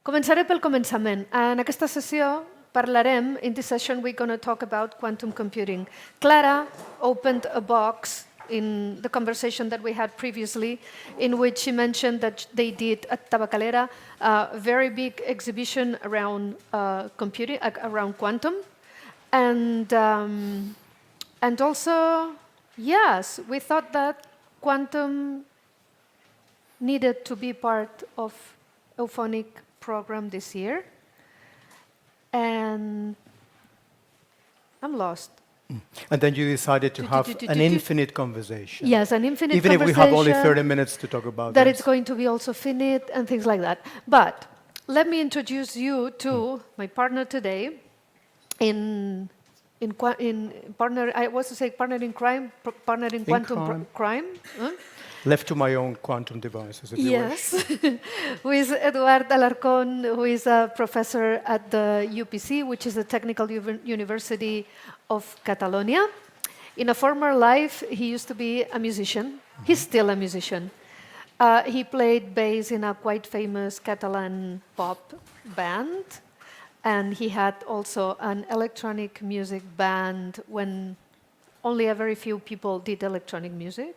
Començaré pel començament. En aquesta sessió parlarem, in this session we're going to talk about quantum computing. Clara opened a box in the conversation that we had previously, in which she mentioned that they did at Tabacalera a very big exhibition around computing, around quantum. And also, yes, we thought that quantum needed to be part of Eufònic program this year. And I'm lost. And then you decided to have an infinite conversation. Yes, an infinite Even conversation. Even if we have only 30 minutes to talk about that it's going to be also finite and things like that. But let me introduce you to my partner today in partner. I was to say partner in crime, partner in quantum crime. Huh? Left to my own quantum devices, if you wish. Who is Eduard Alarcón, who is a professor at the UPC, which is the Technical University of Catalonia. In a former life, he used to be a musician. He's still a musician. He played bass in a quite famous Catalan pop band, and he had also an electronic music band when only a very few people did electronic music.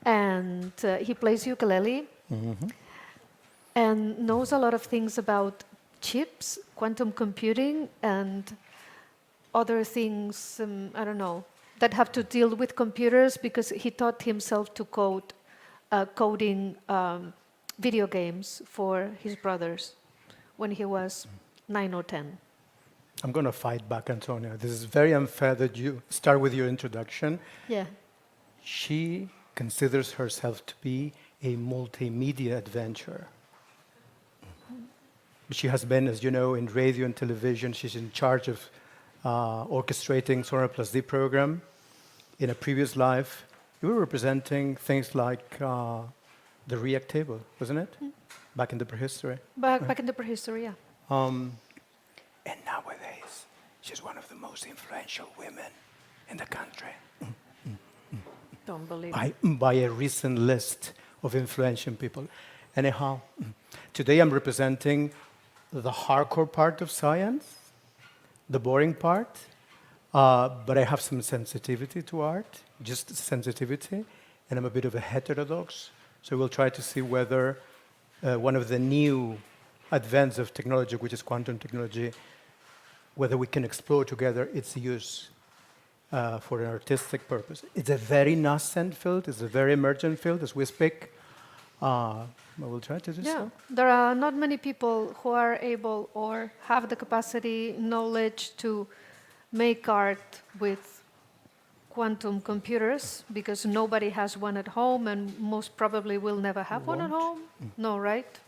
And he plays ukulele and knows a lot of things about chips, quantum computing, and other things, I don't know, that have to deal with computers, because he taught himself to coding video games for his brothers when he was 9 or 10. I'm going to fight back, Antònia. This is very unfair that you start with your introduction. Yeah. She considers herself to be a multimedia adventurer. She has been, as you know, in radio and television. She's in charge of orchestrating Sónar+D program. In a previous life, you were representing things like the React table, wasn't it? Back in the prehistory. Back in the prehistory, yeah. And nowadays, she's one of the most influential women in the country. Don't believe by a recent list of influential people. Anyhow, today I'm representing the hardcore part of science, the boring part, but I have some sensitivity to art, just sensitivity, and I'm a bit of a heterodox. So we'll try to see whether one of the new advances of technology, which is quantum technology, whether we can explore together its use for an artistic purpose. It's a very nascent field, it's a very emergent field as we speak. We'll try to do so. There are not many people who are able or have the capacity, knowledge to make art with quantum computers, because nobody has one at home and most probably will never have one at home. No, right?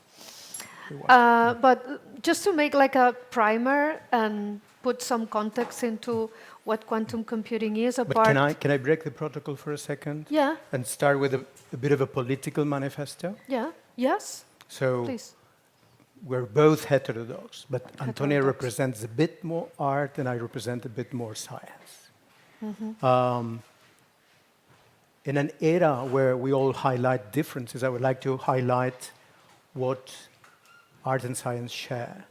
But just to make like a primer and put some context into what quantum computing is. But can I break the protocol for a second? Yeah. And start with a bit of a political manifesto? Yeah. Yes. So please. We're both heterodox, but Antònia represents a bit more art and I represent a bit more science. In an era where we all highlight differences, I would like to highlight what art and science share.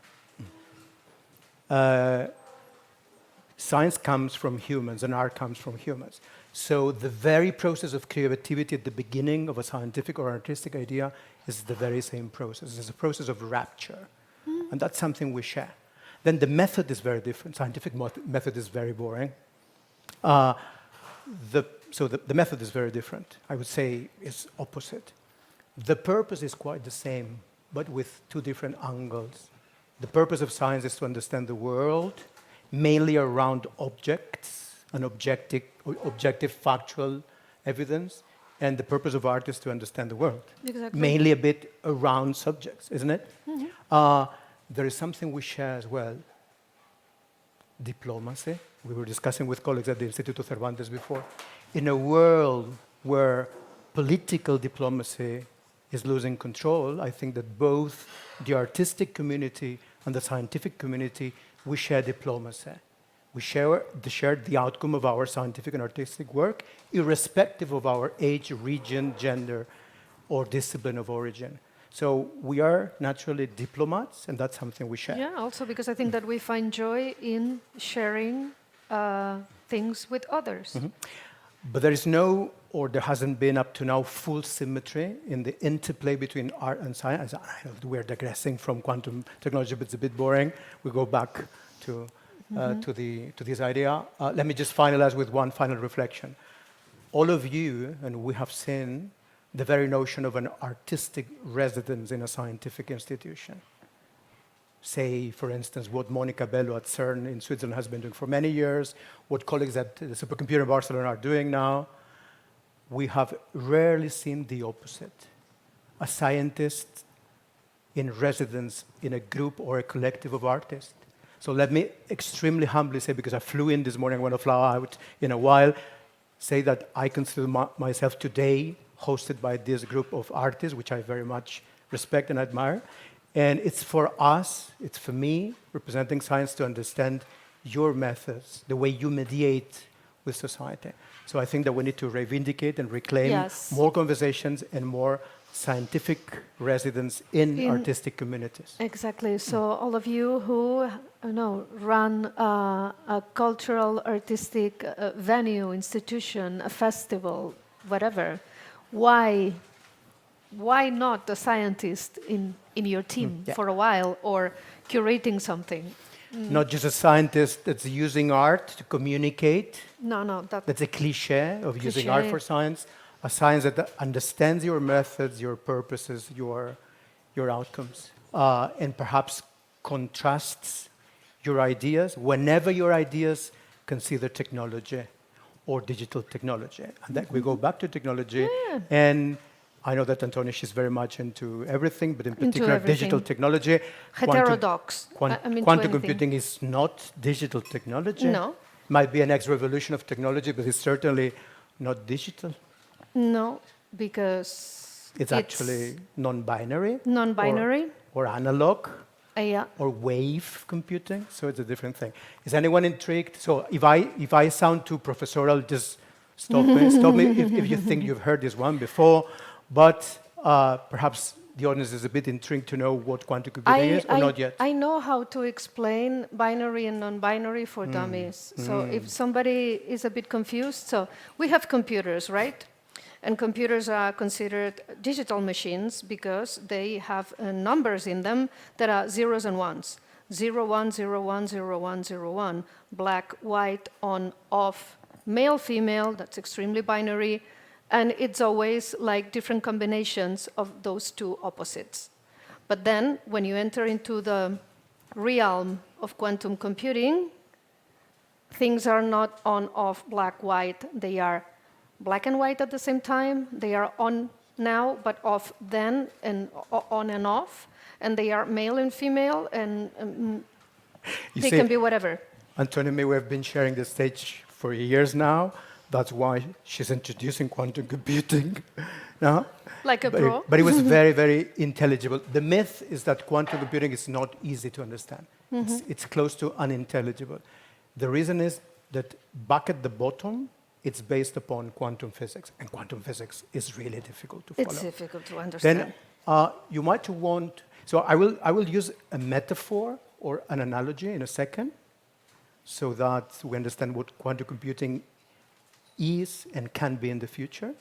Science comes from humans and art comes from humans. So the very process of creativity at the beginning of a scientific or artistic idea is the very same process. It's a process of rapture. And that's something we share. Then the method is very different. Scientific method is very boring. So the method is very different. I would say it's opposite. The purpose is quite the same, but with two different angles. The purpose of science is to understand the world, mainly around objects and objective factual evidence, and the purpose of art is to understand the world, mainly a bit around subjects, isn't it? There is something we share as well, diplomacy. We were discussing with colleagues at the Instituto Cervantes before. In a world where political diplomacy is losing control, I think that both the artistic community and the scientific community, we share diplomacy. We share the outcome of our scientific and artistic work, irrespective of our age, region, gender, or discipline of origin. So we are naturally diplomats, and that's something we share. Yeah, also because I think that we find joy in sharing things with others. But there is no, or there hasn't been up to now, full symmetry in the interplay between art and science. I know that we're digressing from quantum technology, but it's a bit boring. We go back to this idea. Let me just finalize with one final reflection. All of you, and we have seen the very notion of an artistic residence in a scientific institution. Say, for instance, what Monica Bello at CERN in Switzerland has been doing for many years, what colleagues at the supercomputer in Barcelona are doing now. We have rarely seen the opposite. A scientist in residence in a group or a collective of artists. So let me extremely humbly say, because I flew in this morning, I want to fly out in a while, say that I consider myself today hosted by this group of artists, which I very much respect and admire. And it's for us, it's for me, representing science, to understand your methods, the way you mediate with society. So I think that we need to reivindicate and reclaim more conversations and more scientific residence in artistic communities. Exactly. So all of you who run a cultural, artistic venue, institution, a festival, whatever, why not a scientist in your team for a while, or curating something? Not just a scientist that's using art to communicate. No, that's a cliche of using art for science. A science that understands your methods, your purposes, your outcomes, and perhaps contrasts your ideas whenever your ideas consider technology or digital technology. And that we go back to technology. And I know that Antònia, she's very much into everything, but in particular digital technology. Heterodox. Quantum computing is not digital technology. No. Might be a next revolution of technology, but it's certainly not digital. No, because it's actually non-binary. Non-binary. Or analog. Yeah. Or wave computing, so it's a different thing. Is anyone intrigued? So if I sound too professorial, just stop me if you think you've heard this one before. But perhaps the audience is a bit intrigued to know what quantum computing is, or not yet. I know how to explain binary and non-binary for dummies. So if somebody is a bit confused, so we have computers, right? And computers are considered digital machines because they have numbers in them that are zeros and ones. 0, 1, 0, 1, 0, 1, 0, 1. Black, white, on, off. Male, female, that's extremely binary. And it's always like different combinations of those two opposites. But then when you enter into the realm of quantum computing, things are not on, off, black, white. They are black and white at the same time. They are on now, but off then, and on and off. And they are male and female, and they can be whatever. Antònia and me, we have been sharing the stage for years now. That's why she's introducing quantum computing now. Like a pro. But it was very, very intelligible. The myth is that quantum computing is not easy to understand. It's close to unintelligible. The reason is that back at the bottom, it's based upon quantum physics, and quantum physics is really difficult to follow. It's difficult to understand. Then you might want, so I will use a metaphor or an analogy in a second, so that we understand what quantum computing is and can be in the future.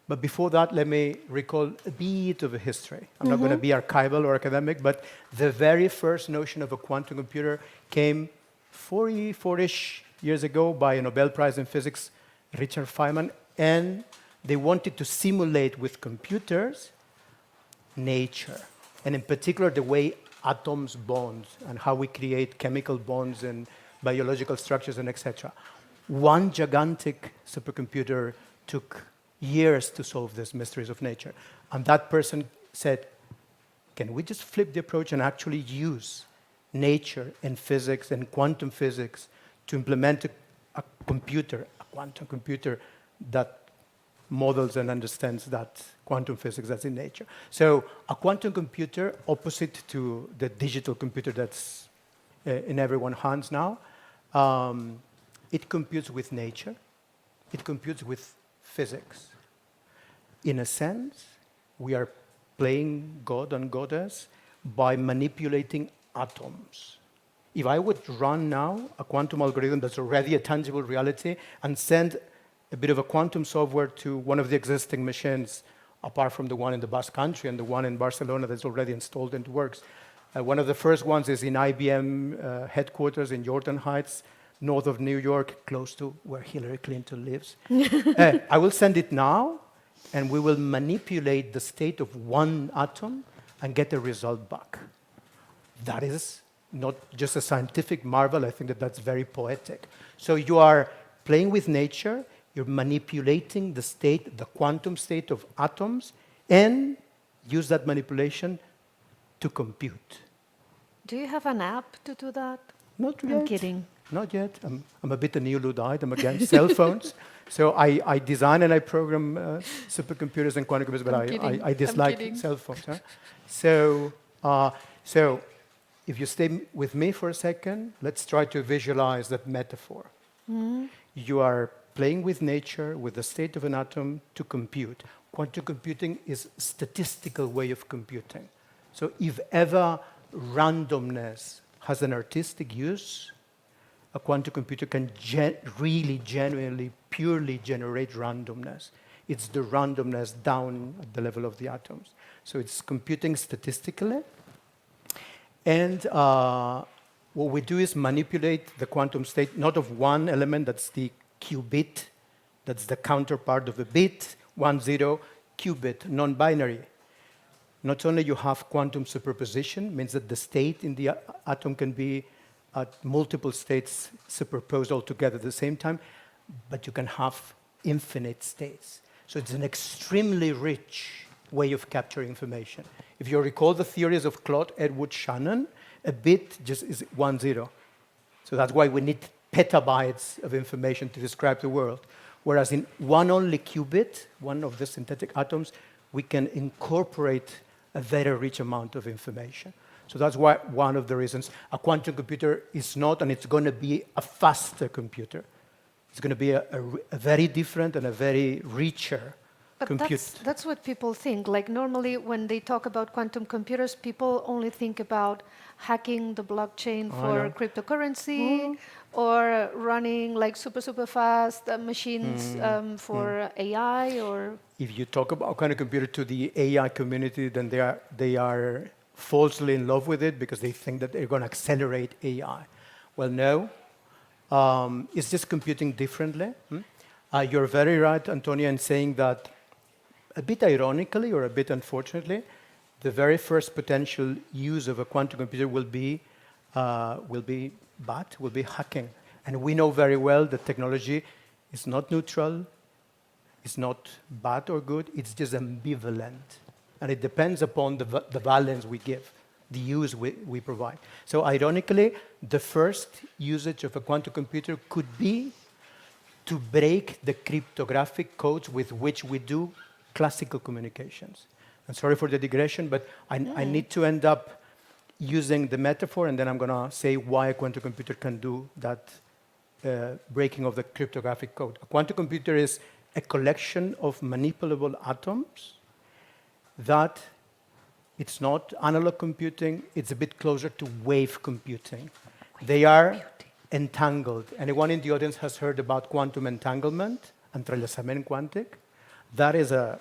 But before that, let me recall a bit of a history. I'm not going to be archival or academic, but the very first notion of a quantum computer came 44-ish years ago by a Nobel Prize in Physics, Richard Feynman, and they wanted to simulate with computers nature, and in particular the way atoms bond and how we create chemical bonds and biological structures and etc. One gigantic supercomputer took years to solve these mysteries of nature. And that person said, can we just flip the approach and actually use nature and physics and quantum physics to implement a quantum computer that models and understands that quantum physics that's in nature. So a quantum computer, opposite to the digital computer that's in everyone's hands now, it computes with nature. It computes with physics. In a sense, we are playing God and Goddess by manipulating atoms. If I would run now a quantum algorithm that's already a tangible reality and send a bit of a quantum software to one of the existing machines, apart from the one in the Basque Country and the one in Barcelona that's already installed and works. One of the first ones is in IBM headquarters in Jordan Heights, north of New York, close to where Hillary Clinton lives. I will send it now, and we will manipulate the state of one atom and get a result back. That is not just a scientific marvel, I think that that's very poetic. So you are playing with nature, you're manipulating the state, the quantum state of atoms, and use that manipulation to compute. Do you have an app to do that? Not yet. I'm kidding. Not yet. I'm a bit a neo-Luddite. I'm against cell phones. So I design and I program supercomputers and quantum computers, but I dislike cell phones. Huh? So if you stay with me for a second, let's try to visualize that metaphor. Mm-hmm. You are playing with nature, with the state of an atom to compute. Quantum computing is a statistical way of computing. So if ever randomness has an artistic use, a quantum computer can really, genuinely, purely generate randomness. It's the randomness down at the level of the atoms. So it's computing statistically. And what we do is manipulate the quantum state, not of one element, that's the qubit, that's the counterpart of a bit, 1, 0, qubit, non-binary. Not only you have quantum superposition, means that the state in the atom can be at multiple states superposed all together at the same time, but you can have infinite states. So it's an extremely rich way of capturing information. If you recall the theories of Claude Edward Shannon, a bit just is 1, 0. So that's why we need petabytes of information to describe the world. Whereas in one only qubit, one of the synthetic atoms, we can incorporate a very rich amount of information. So that's why one of the reasons a quantum computer is not, and it's going to be a faster computer. It's going to be a very different and a very richer computer. That's what people think. Like normally when they talk about quantum computers, people only think about hacking the blockchain for cryptocurrency or running like super fast machines for AI or... If you talk about quantum computer to the AI community, then they are falsely in love with it because they think that they're going to accelerate AI. Well, no. It's just computing differently. You're very right, Antònia, in saying that a bit ironically or a bit unfortunately, the very first potential use of a quantum computer will be hacking. And we know very well that technology is not neutral, it's not bad or good, it's just ambivalent. And it depends upon the balance we give, the use we provide. So ironically, the first usage of a quantum computer could be to break the cryptographic codes with which we do classical communications. And sorry for the digression, but I need to end up using the metaphor, and then I'm going to say why a quantum computer can do that breaking of the cryptographic code. A quantum computer is a collection of manipulable atoms that it's not analog computing, it's a bit closer to wave computing. They are entangled. Anyone in the audience has heard about quantum entanglement, entrelazament quàntic? That is a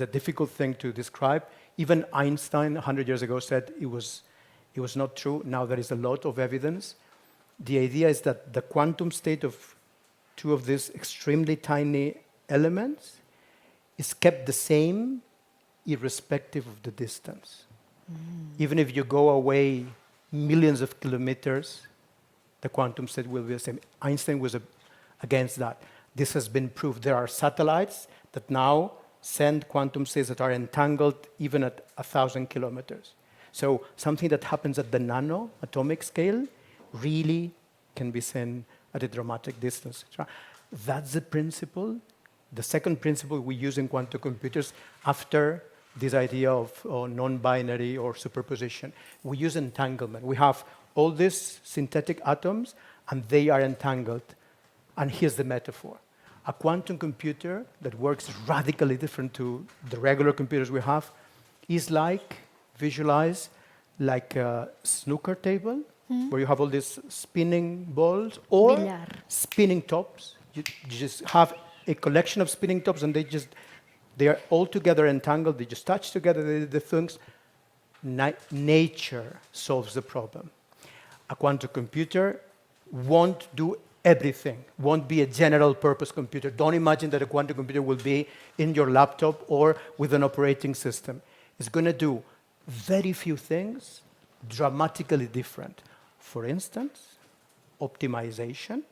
difficult thing to describe. Even Einstein 100 years ago said it was not true. Now there is a lot of evidence. The idea is that the quantum state of two of these extremely tiny elements is kept the same irrespective of the distance. Even if you go away millions of kilometers, the quantum state will be the same. Einstein was against that. This has been proved. There are satellites that now send quantum states that are entangled even at 1,000 kilometers. So something that happens at the nano-atomic scale really can be seen at a dramatic distance. That's the principle. The second principle we use in quantum computers after this idea of non-binary or superposition. We use entanglement. We have all these synthetic atoms, and they are entangled. And here's the metaphor. A quantum computer that works radically different to the regular computers we have is like, visualize, like a snooker table, where you have all these spinning balls, or Billar. spinning tops. You just have a collection of spinning tops, and they are all together entangled. They just touch together the things. Nature solves the problem. A quantum computer won't do everything, won't be a general purpose computer. Don't imagine that a quantum computer will be in your laptop or with an operating system. It's going to do very few things dramatically different. For instance, optimization,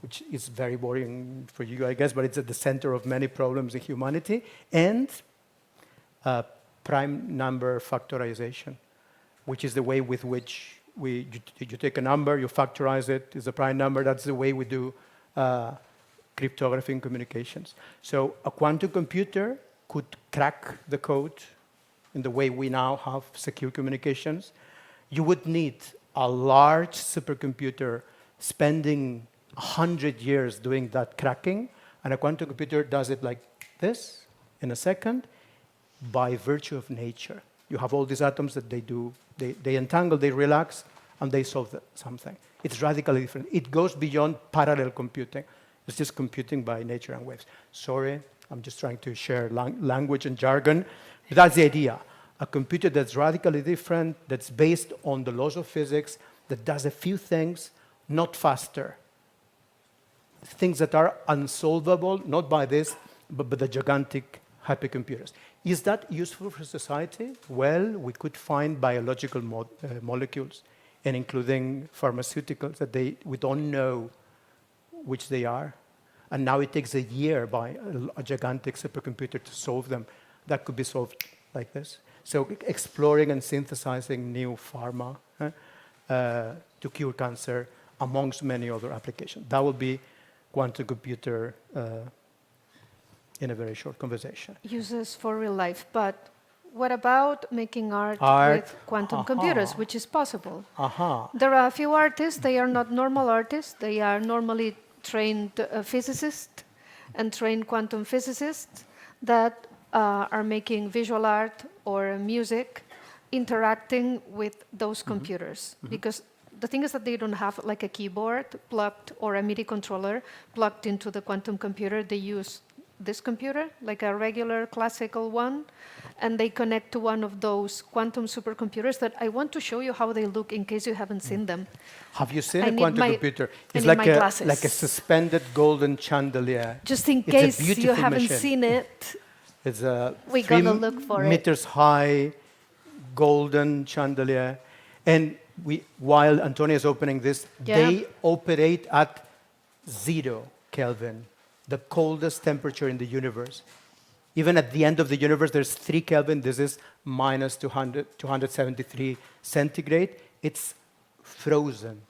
which is very boring for you, I guess, but it's at the center of many problems in humanity, and prime number factorization, which is the way with which you take a number, you factorize it, it's a prime number. That's the way we do cryptography in communications. So a quantum computer could crack the code in the way we now have secure communications. You would need a large supercomputer spending 100 years doing that cracking, and a quantum computer does it like this in a second by virtue of nature. You have all these atoms that they entangle, they relax, and they solve something. It's radically different. It goes beyond parallel computing. It's just computing by nature and waves. Sorry, I'm just trying to share language and jargon. But that's the idea. A computer that's radically different, that's based on the laws of physics, that does a few things, not faster. Things that are unsolvable, not by this, but by the gigantic hypercomputers. Is that useful for society? Well, we could find biological molecules, and including pharmaceuticals, that we don't know which they are. And now it takes a year by a gigantic supercomputer to solve them. That could be solved like this. So exploring and synthesizing new pharma to cure cancer, amongst many other applications. That will be quantum computer in a very short conversation. Uses for real life, but what about making art with quantum computers, which is possible? There are a few artists, they are not normal artists, they are normally trained physicists and trained quantum physicists that are making visual art or music interacting with those computers. Because the thing is that they don't have like a keyboard plugged or a MIDI controller plugged into the quantum computer. They use this computer, like a regular classical one, and they connect to one of those quantum supercomputers that I want to show you how they look in case you haven't seen them. Have you seen a quantum computer? It's like a suspended golden chandelier. Just in case you haven't seen it, it's a we're gonna look for 3 meters high golden chandelier. And while Antònia is opening this, they operate at 0 Kelvin, the coldest temperature in the universe. Even at the end of the universe, there's 3 Kelvin. This is minus 273 centigrade. It's frozen.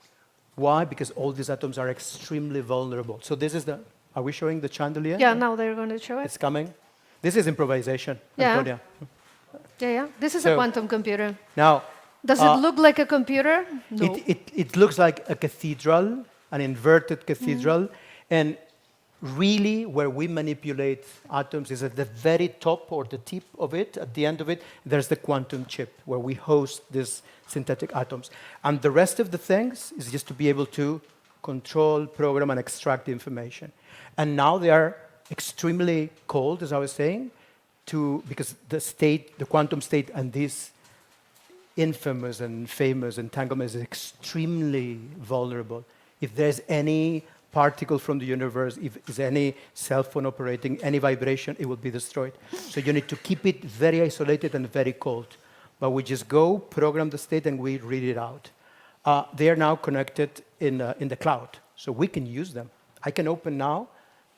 Why? Because all these atoms are extremely vulnerable. So this is are we showing the chandelier? Yeah, now they're going to show it. It's coming. This is improvisation, Antònia. Yeah. This is a quantum computer. Now, does it look like a computer? No. It looks like a cathedral, an inverted cathedral, and really where we manipulate atoms is at the very top or the tip of it, at the end of it, there's the quantum chip where we host these synthetic atoms. And the rest of the things is just to be able to control, program, and extract information. And now they are extremely cold, as I was saying, because the quantum state and this infamous and famous entanglement is extremely vulnerable. If there's any particle from the universe, if there's any cell phone operating, any vibration, it will be destroyed. So you need to keep it very isolated and very cold. But we just go, program the state, and we read it out. They are now connected in the cloud, so we can use them. I can open now,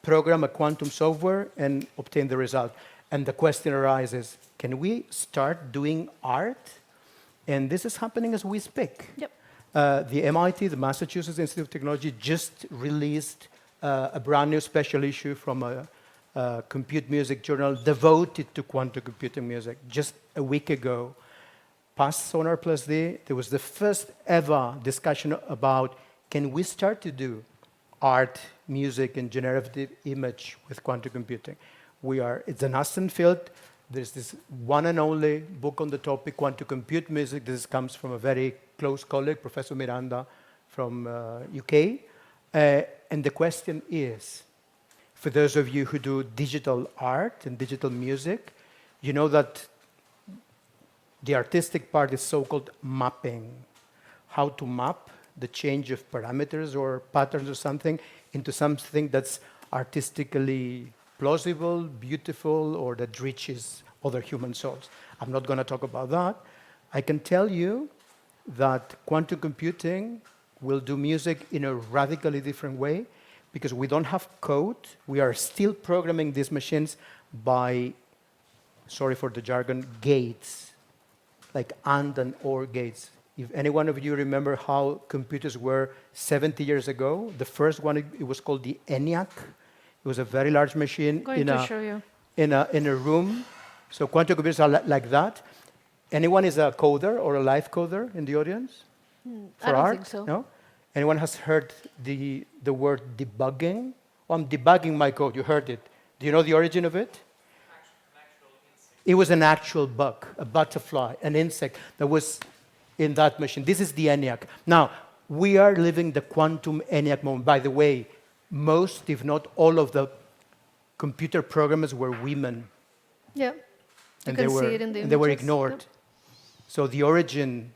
program a quantum software, and obtain the result. And the question arises, can we start doing art? And this is happening as we speak. Yep. The MIT, the Massachusetts Institute of Technology, just released a brand new special issue from a compute music journal devoted to quantum computing music just a week ago. Past Sónar+D, there was the first ever discussion about, can we start to do art, music, and generative image with quantum computing? It's a nascent field. There's this one and only book on the topic, Quantum Compute Music. This comes from a very close colleague, Professor Miranda from UK. And the question is, for those of you who do digital art and digital music, you know that the artistic part is so-called mapping. How to map the change of parameters or patterns or something into something that's artistically plausible, beautiful, or that reaches other human souls. I'm not going to talk about that. I can tell you that quantum computing will do music in a radically different way because we don't have code. We are still programming these machines by, sorry for the jargon, gates, like and or gates. If any one of you remember how computers were 70 years ago, the first one, it was called the ENIAC. It was a very large machine in a room. So quantum computers are like that. Anyone is a coder or a live coder in the audience? I don't think so. No? Anyone has heard the word debugging? Oh, I'm debugging my code. You heard it. Do you know the origin of it? It was an actual bug, a butterfly, an insect that was in that machine. This is the ENIAC. Now, we are living the quantum ENIAC moment. By the way, most, if not all of the computer programmers were women. Yeah, you can see it in the images. They were ignored. Yep. So the origin,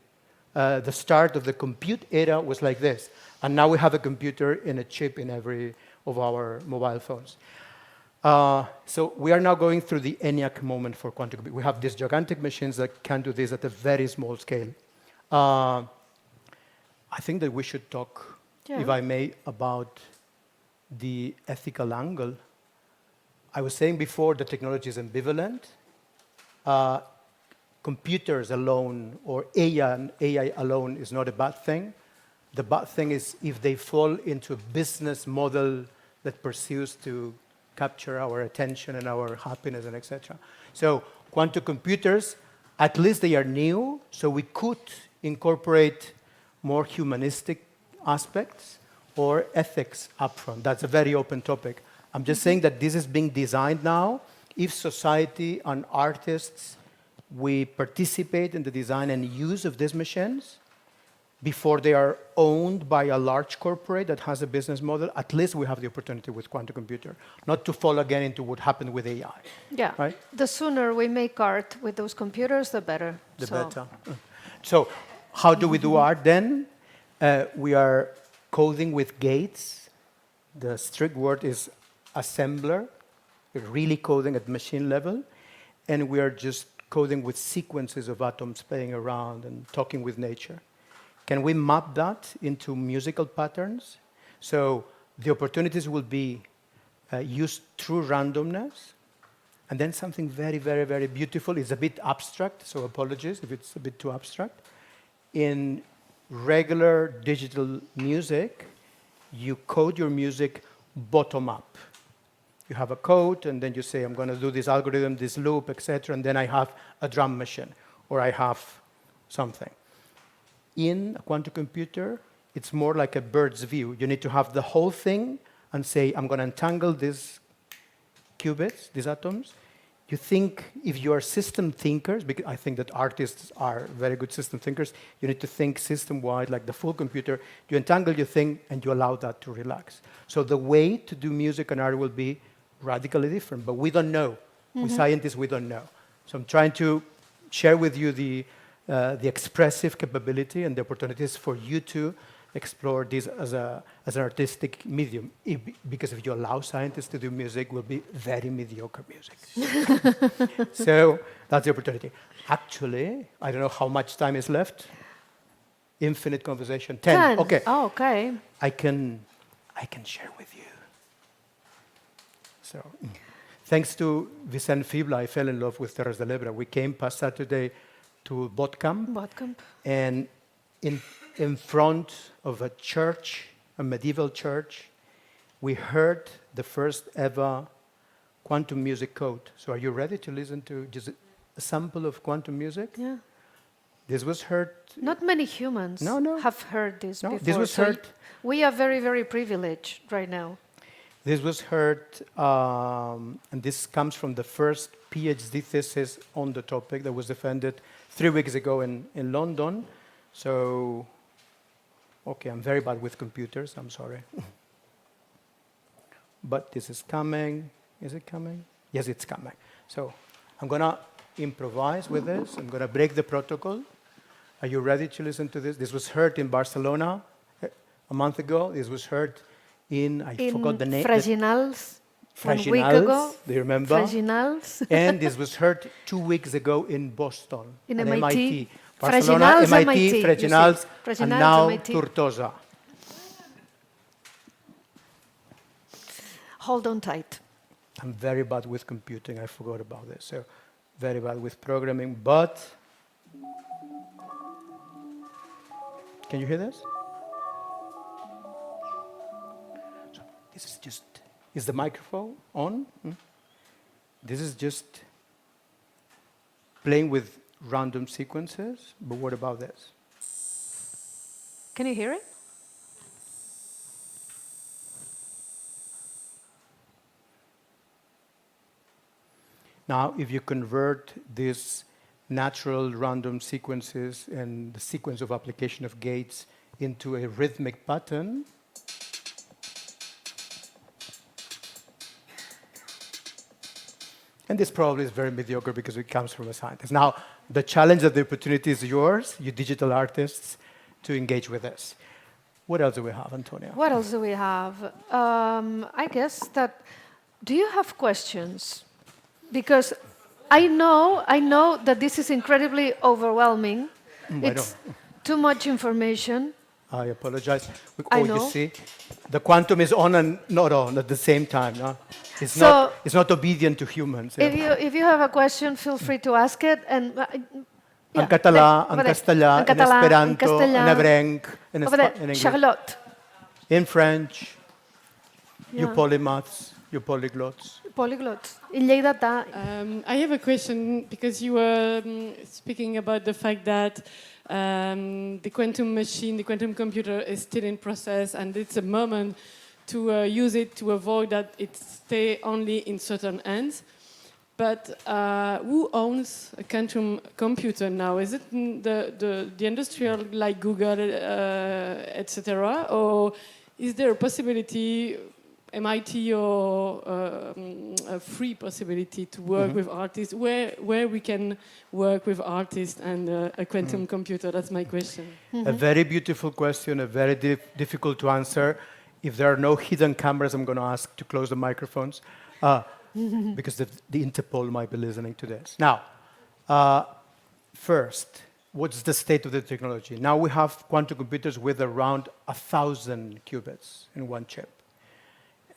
the start of the compute era was like this. And now we have a computer in a chip in every of our mobile phones. So we are now going through the ENIAC moment for quantum computing. We have these gigantic machines that can do this at a very small scale. I think that we should talk, if I may, about the ethical angle. I was saying before the technology is ambivalent. Computers alone or AI alone is not a bad thing. The bad thing is if they fall into a business model that pursues to capture our attention and our happiness and etc. So quantum computers, at least they are new, so we could incorporate more humanistic aspects or ethics upfront. That's a very open topic. I'm just saying that this is being designed now. If society and artists, we participate in the design and use of these machines before they are owned by a large corporate that has a business model, at least we have the opportunity with quantum computer, not to fall again into what happened with AI. Yeah, right? The sooner we make art with those computers, the better. The better. So how do we do art then? We are coding with gates. The strict word is assembler. We're really coding at machine level. And we are just coding with sequences of atoms playing around and talking with nature. Can we map that into musical patterns? So the opportunities will be used through randomness. And then something very, very, very beautiful. It's a bit abstract, so apologies if it's a bit too abstract. In regular digital music, you code your music bottom up. You have a code, and then you say, I'm going to do this algorithm, this loop, etc., and then I have a drum machine, or I have something. In a quantum computer, it's more like a bird's view. You need to have the whole thing and say, I'm going to entangle these qubits, these atoms. You think, if you are system thinkers, because I think that artists are very good system thinkers, you need to think system-wide, like the full computer. You entangle your thing, and you allow that to relax. So the way to do music and art will be radically different, but we don't know. We scientists, we don't know. So I'm trying to share with you the expressive capability and the opportunities for you to explore this as an artistic medium. Because if you allow scientists to do music, it will be very mediocre music. So that's the opportunity. Actually, I don't know how much time is left. Infinite conversation. 10. Okay. Oh, okay. I can share with you. So, thanks to Vicente Fibla, I fell in love with Terres de l'Ebre. We came past Saturday to Botcamp. And in front of a church, a medieval church, we heard the first ever quantum music code. So are you ready to listen to just a sample of quantum music? Yeah. This was heard... Not many humans have heard this before. This was heard... We are very, very privileged right now. This was heard, and this comes from the first PhD thesis on the topic that was defended 3 weeks ago in London. So, okay, I'm very bad with computers, I'm sorry. But this is coming. Is it coming? Yes, it's coming. So I'm going to improvise with this. I'm going to break the protocol. Are you ready to listen to this? This was heard in Barcelona a month ago. This was heard in forgot the name. Freginals. 1 week Freginals, ago. do you remember? Freginals. And this was heard 2 weeks ago in Boston. In at MIT. Barcelona, Freginals, MIT, Freginals, and Freginals, now MIT. Tortosa. Hold on tight. I'm very bad with computing. I forgot about this. So very bad with programming, but can you hear this? So this is just, is the microphone on? This is just playing with random sequences, but what about this? Can you hear it? Now, if you convert these natural random sequences and the sequence of application of gates into a rhythmic pattern, and this probably is very mediocre because it comes from a scientist. Now, the challenge of the opportunity is yours, you digital artists, to engage with this. What else do we have, Antònia? What else do we have? I guess that, do you have questions? Because I know that this is incredibly overwhelming. It's too much information. I apologize. I You know. see, the quantum is on and not on at the same time. No? It's not obedient to humans. If you have a question, feel free to ask it. And En català, en castellà, en esperanto, en hebrenc, en English. Charlotte. In French, you Yeah. polymaths, you polyglots. Polyglots. In lleidatà. I have a question because you were speaking about the fact that the quantum machine, the quantum computer is still in process and it's a moment to use it to avoid that it stay only in certain hands. But who owns a quantum computer now? Is it the industrial like Google, etc., or is there a possibility, MIT or a free possibility to work with artists, where we can work with artists and a quantum computer? That's my question. A very beautiful question, a very difficult to answer. If there are no hidden cameras, I'm going to ask to close the microphones. Because the Interpol might be listening to this. Now, first, what's the state of the technology? Now we have quantum computers with around 1,000 qubits in one chip.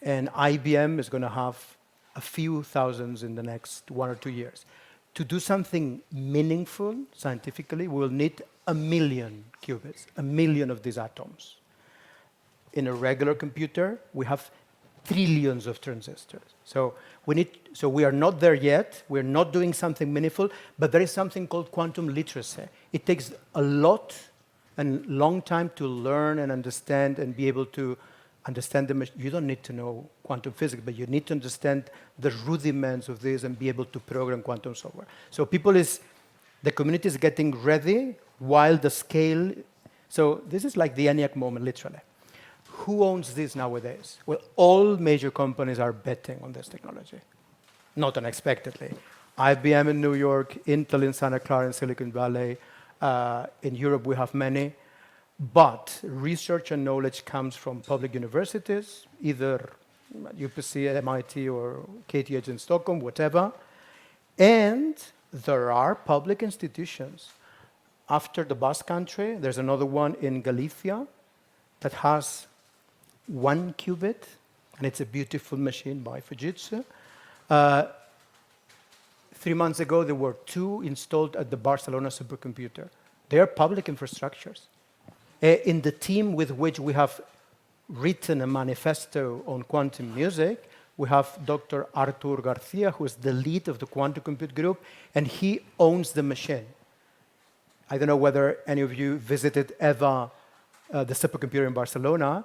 And IBM is going to have a few thousands in the next 1 or 2 years. To do something meaningful scientifically, we will need 1 million qubits, 1 million of these atoms. In a regular computer, we have trillions of transistors. So we are not there yet. We're not doing something meaningful, but there is something called quantum literacy. It takes a lot and long time to learn and understand and be able to understand the You don't need to know quantum physics, but you need to understand the rudiments of this and be able to program quantum software. So the community is getting ready while the scale, so this is like the ENIAC moment, literally. Who owns this nowadays? Well, all major companies are betting on this technology, not unexpectedly. IBM in New York, Intel in Santa Clara in Silicon Valley. In Europe, we have many. But research and knowledge comes from public universities, either UPC, MIT, or KTH in Stockholm, whatever. And there are public institutions. After the Basque Country, there's another one in Galicia that has 1 qubit, and it's a beautiful machine by Fujitsu. 3 months ago, there were 2 installed at the Barcelona supercomputer. They are public infrastructures. In the team with which we have written a manifesto on quantum music, we have Dr. Artur Garcia, who is the lead of the quantum compute group, and he owns the machine. I don't know whether any of you visited ever the supercomputer in Barcelona.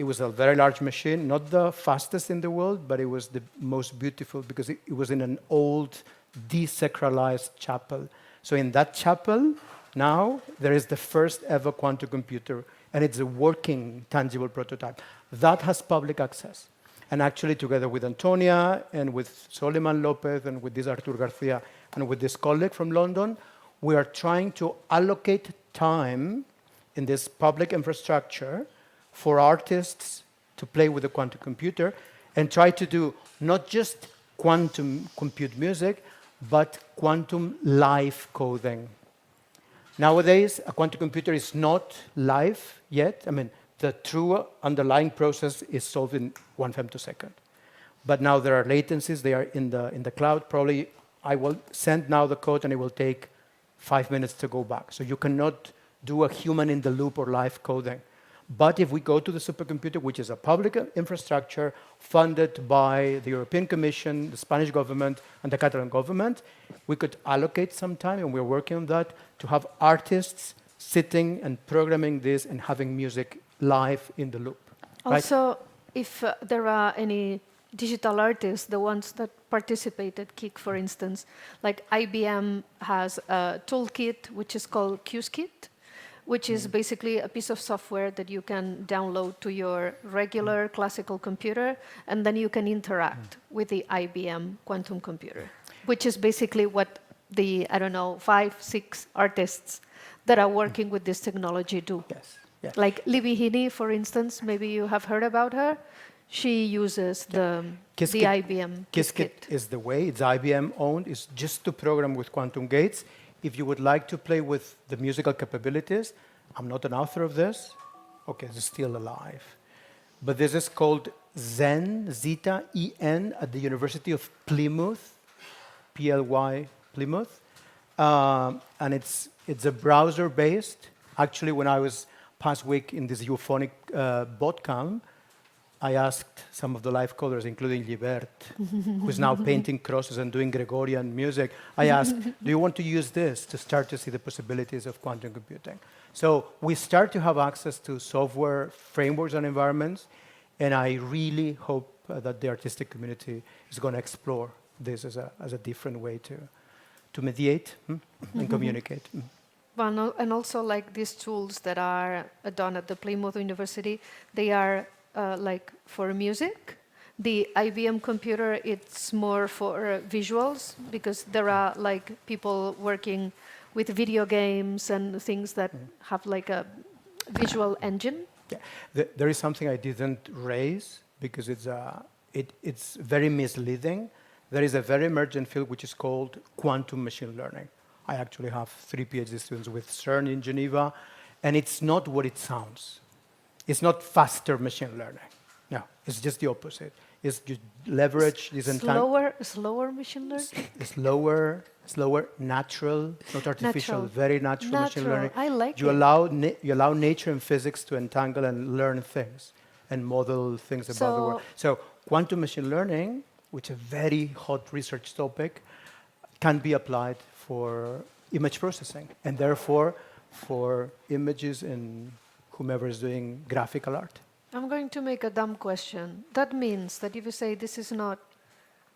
It was a very large machine, not the fastest in the world, but it was the most beautiful because it was in an old, desacralized chapel. So in that chapel, now, there is the first ever quantum computer, and it's a working, tangible prototype. That has public access. And actually, together with Antònia, and with Soliman Lopez, and with this Artur Garcia, and with this colleague from London, we are trying to allocate time in this public infrastructure for artists to play with the quantum computer and try to do not just quantum compute music, but quantum live coding. Nowadays, a quantum computer is not live yet. I mean, the true underlying process is solved in 1 femtosecond. But now there are latencies. They are in the cloud. Probably I will send now the code, and it will take 5 minutes to go back. So you cannot do a human-in-the-loop or live coding. But if we go to the supercomputer, which is a public infrastructure funded by the European Commission, the Spanish government, and the Catalan government, we could allocate some time, and we're working on that, to have artists sitting and programming this and having music live in the loop. Also, if there are any digital artists, the ones that participated, Kik, for instance, like IBM has a toolkit which is called QSkit, which is basically a piece of software that you can download to your regular classical computer, and then you can interact with the IBM quantum computer, which is basically what the, 5, 6 artists that are working with this technology do. Yes. Yeah. Like Libby Heaney, for instance, maybe you have heard about her. She uses the IBM QSkit is the way. It's IBM owned. It's just to program with quantum gates. If you would like to play with the musical capabilities, I'm not an author of this. Okay, it's still alive. But this is called Zen, Zeta, E-N, at the University of Plymouth, P-L-Y, Plymouth. And it's a browser-based. Actually, when I was past week in this Eufònic botcamp, I asked some of the live coders, including Libert, who is now painting crosses and doing Gregorian music. I asked, do you want to use this to start to see the possibilities of quantum computing? So we start to have access to software frameworks and environments, and I really hope that the artistic community is going to explore this as a different way to mediate and communicate. Well, and also like these tools that are done at the Plymouth University, they are like for music. The IBM computer, it's more for visuals, because there are like people working with video games and things that have like a visual engine. Yeah. There is something I didn't raise because it's very misleading. There is a very emergent field which is called quantum machine learning. I actually have 3 PhD students with CERN in Geneva, and it's not what it sounds. It's not faster machine learning. No, it's just the opposite. It's you leverage this entire... Slower machine learning? Slower, natural, not artificial, very natural machine learning. I like you it. You allow nature and physics to entangle and learn things and model things about the world. So quantum machine learning, which is a very hot research topic, can be applied for image processing, and therefore for images in whomever is doing graphical art. I'm going to make a dumb question. That means that if you say this is not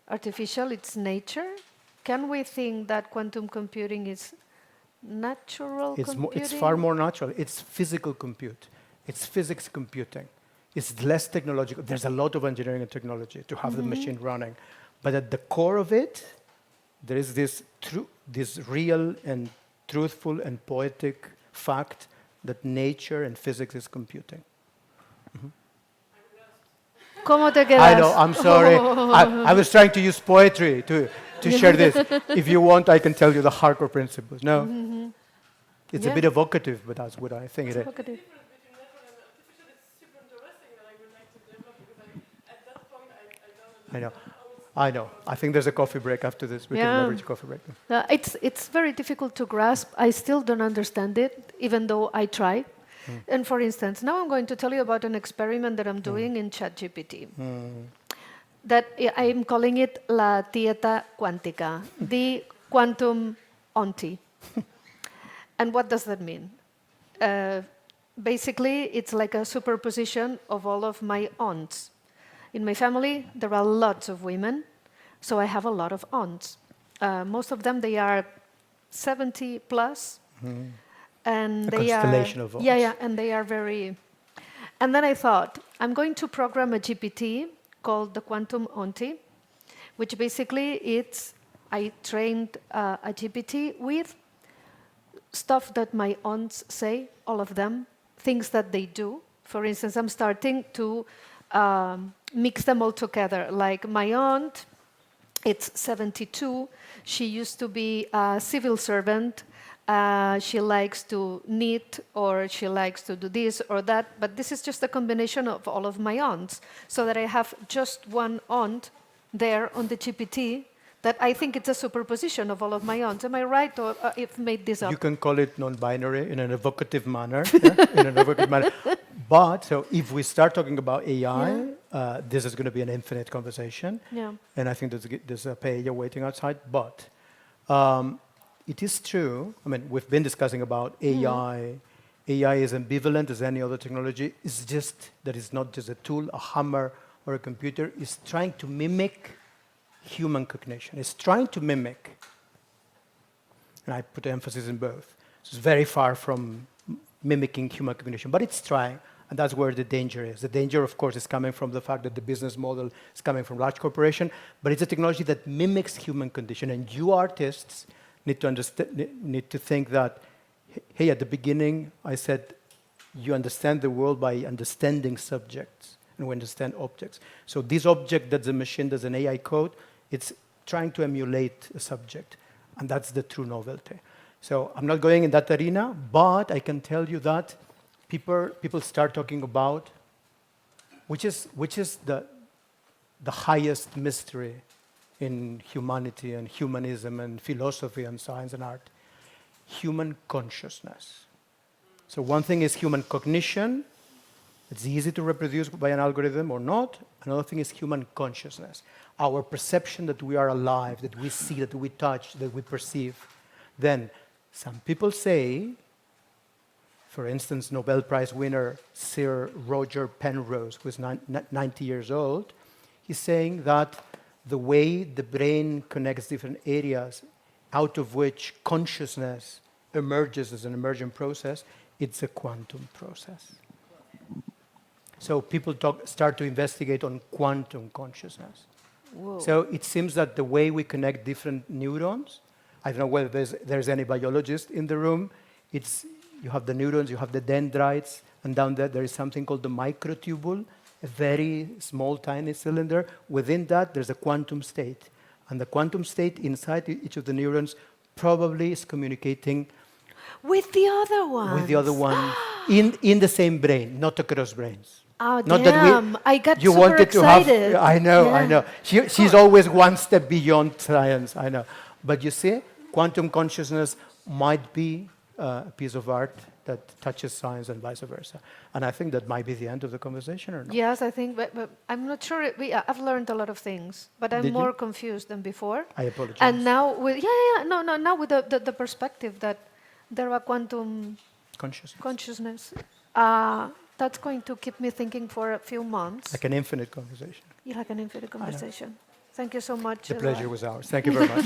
artificial, it's nature, can we think that quantum computing is natural computing? It's far more natural. It's physical compute. It's physics computing. It's less technological. There's a lot of engineering and technology to have the machine running. But at the core of it, there is this real and truthful and poetic fact that nature and physics is computing. ¿Cómo te quedas? I know, I'm sorry. I was trying to use poetry to share this. If you want, I can tell you the hardcore principles. No? It's a bit evocative, but that's what I think it is. Evocative. I know. I think there's a coffee break after this. We can leverage a coffee break. It's very difficult to grasp. I still don't understand it, even though I try. And for instance, now I'm going to tell you about an experiment that I'm doing in ChatGPT. That I'm calling it La Tieta Quántica, the quantum auntie. And what does that mean? basically, it's like a superposition of all of my aunts. In my family, there are lots of women, so I have a lot of aunts. Most of them, they are 70 plus, and A they are constellation of aunts. yeah, and they are very. And then I thought, I'm going to program a GPT called the Quantum Auntie, which basically I trained a GPT with stuff that my aunts say, all of them, things that they do. For instance, I'm starting to mix them all together. Like my aunt, it's 72. She used to be a civil servant. She likes to knit, or she likes to do this or that. But this is just a combination of all of my aunts, so that I have just one aunt there on the GPT that I think it's a superposition of all of my aunts. Am I right, or I've made this up? You can call it non-binary in an evocative manner. Yeah? In an evocative manner. But so if we start talking about AI, this is going to be an infinite conversation. Yeah. And I think there's a paella waiting outside. But it is true. I mean, we've been discussing about AI. AI is ambivalent as any other technology. It's just that it's not just a tool, a hammer, or a computer. It's trying to mimic human cognition. It's trying to mimic, and I put emphasis in both. So it's very far from mimicking human cognition, but it's trying, and that's where the danger is. The danger, of course, is coming from the fact that the business model is coming from large corporation, but it's a technology that mimics human condition, and you artists need to think that, hey, at the beginning, I said, you understand the world by understanding subjects, and we understand objects. So this object that the machine does an AI code, it's trying to emulate a subject, and that's the true novelty. So I'm not going in that arena, but I can tell you that people start talking about, which is the highest mystery in humanity and humanism and philosophy and science and art, human consciousness. So one thing is human cognition. It's easy to reproduce by an algorithm or not. Another thing is human consciousness, our perception that we are alive, that we see, that we touch, that we perceive. Then some people say, for instance, Nobel Prize winner Sir Roger Penrose, who is 90 years old, he's saying that the way the brain connects different areas out of which consciousness emerges as an emergent process, it's a quantum process. So people start to investigate on quantum consciousness. Whoa. So it seems that the way we connect different neurons, I don't know whether there's any biologist in the room, you have the neurons, you have the dendrites, and down there is something called the microtubule, a very small, tiny cylinder. Within that, there's a quantum state. And the quantum state inside each of the neurons probably is communicating with the other one. With the other one in the same brain, not across brains. Oh, Not damn. that I got you super wanted excited. To have, I know, Yeah. I know. She's always one step beyond science, I know. But you see, quantum consciousness might be a piece of art that touches science and vice versa. And I think that might be the end of the conversation, or not? Yes, I think, but I'm not sure. I've learned a lot of things, but I'm Did you? more confused than before. I apologize. And now, now with the perspective that there are quantum consciousness, that's going to keep me thinking for a few months. Like an infinite conversation. Yeah, like an infinite conversation. Thank you so much. The pleasure was ours. Thank you very much.